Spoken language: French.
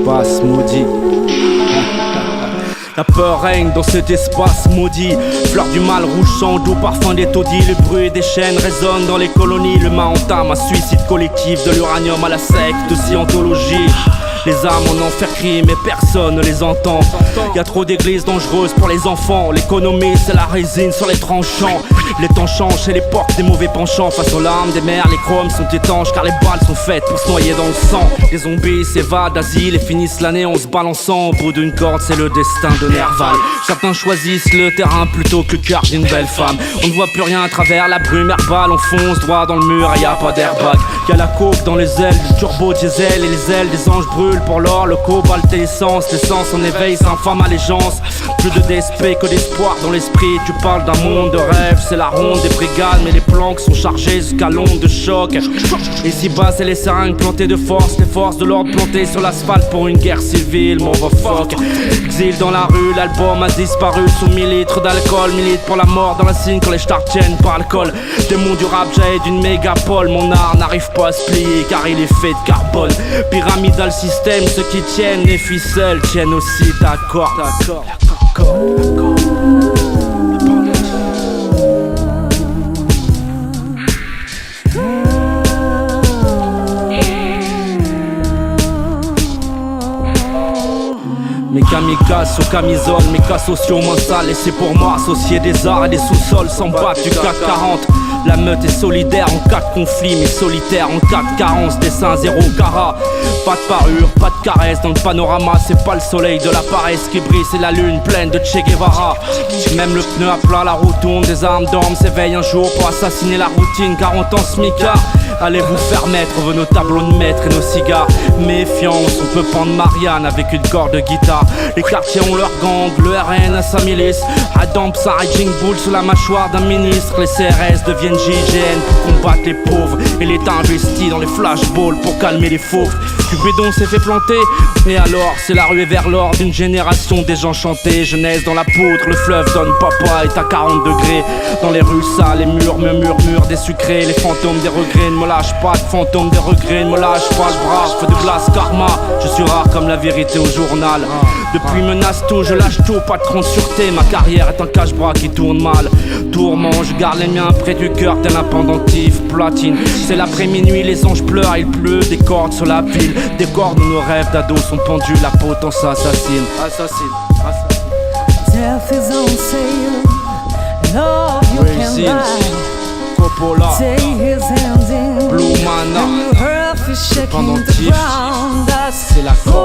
espace maudit. La peur règne dans cet espace maudit. Fleur du mal, rouge sang, doux parfum des taudis. Le bruit des chaînes résonne dans les colonies. Le mât entame un suicide collectif. De l'uranium à la secte de scientologie. Les âmes en enfer crient mais personne ne les entend. Y'a trop d'églises dangereuses pour les enfants. L'économie c'est la résine sur les tranchants. Les temps changent, c'est l'époque des mauvais penchants. Face aux larmes des mers, les chromes sont étanches. Car les balles sont faites pour se noyer dans le sang. Les zombies s'évadent d'asile et finissent l'année en se balançant. Au bout d'une corde c'est le destin de Nerval. Certains choisissent le terrain plutôt que le cœur d'une belle femme. On ne voit plus rien à travers la brume herbale. On fonce droit dans le mur et y'a pas d'airbag. Y'a la coke dans les ailes du turbo diesel. Et les ailes des anges brûlent pour l'or, le cobalt et l'essence. L'essence en éveil, sans femme allégeance. Plus de DSP que d'espoir dans l'esprit. Tu parles d'un monde de rêve, c'est la ronde des brigades. Mais les planques sont chargées jusqu'à l'onde de choc. Ici-bas c'est les seringues plantées de force. Les forces de l'ordre plantées sur l'asphalte pour une guerre civile, motherfuck. Exil dans la rue, l'album a disparu. Sous 1000 litres d'alcool, milite pour la mort dans la signe quand les stars tiennent par le col. Démon du rap, j'ai d'une mégapole. Mon art n'arrive pas à se plier car il est fait de carbone. Pyramidal système, ceux qui tiennent les ficelles tiennent aussi ta corde. Mes kamikazes aux camisoles, mes cas sociaux moins sales. Et c'est pour moi associer des arts et des sous-sols sans battre du CAC 40. La meute est solidaire en cas de conflit, mais solitaire en cas de carence. Dessin 0 carat, pas de parure, pas de caresse dans le panorama. C'est pas le soleil de la paresse qui brille, c'est la lune pleine de Che Guevara. Même le pneu à plat, la roue tourne, des armes d'hommes s'éveillent un jour pour assassiner la routine. 40 ans smicard, allez vous faire mettre vos nos tableaux de maître et nos cigares. Méfiance, on peut prendre Marianne avec une corde de guitare. Les quartiers ont leur gang, le RN a sa milice. Adam, ça Raging Bull sous la mâchoire d'un ministre. Les CRS deviennent JGN pour combattre les pauvres. Et l'État investit dans les flashballs pour calmer les fauves. Cupidon s'est fait planter, et alors c'est la ruée vers l'or d'une génération désenchantée. Jeunesse dans la poudre, le fleuve donne papa est à 40 degrés. Dans les rues sales, les murs murmurent des sucrés. Les fantômes des regrets ne me lâchent pas, de fantômes des regrets ne me lâchent pas. Je brave, feu de glace, karma, je suis rare comme la vérité au journal. Depuis menace tout, je lâche tout, patron de sûreté. Ma carrière est un cache-bras qui tourne mal. Tourment, je garde les miens près du cœur tel un pendentif platine. C'est l'après-minuit, les anges pleurent, il pleut des cordes sur la ville. Des cordes où nos rêves d'ados sont pendus, la potence assassine. Death is on sale, love you can buy. Coppola, Take his hands in, Blue Mana, and your earth is shaking the pendentif, ground. That's c'est la corde.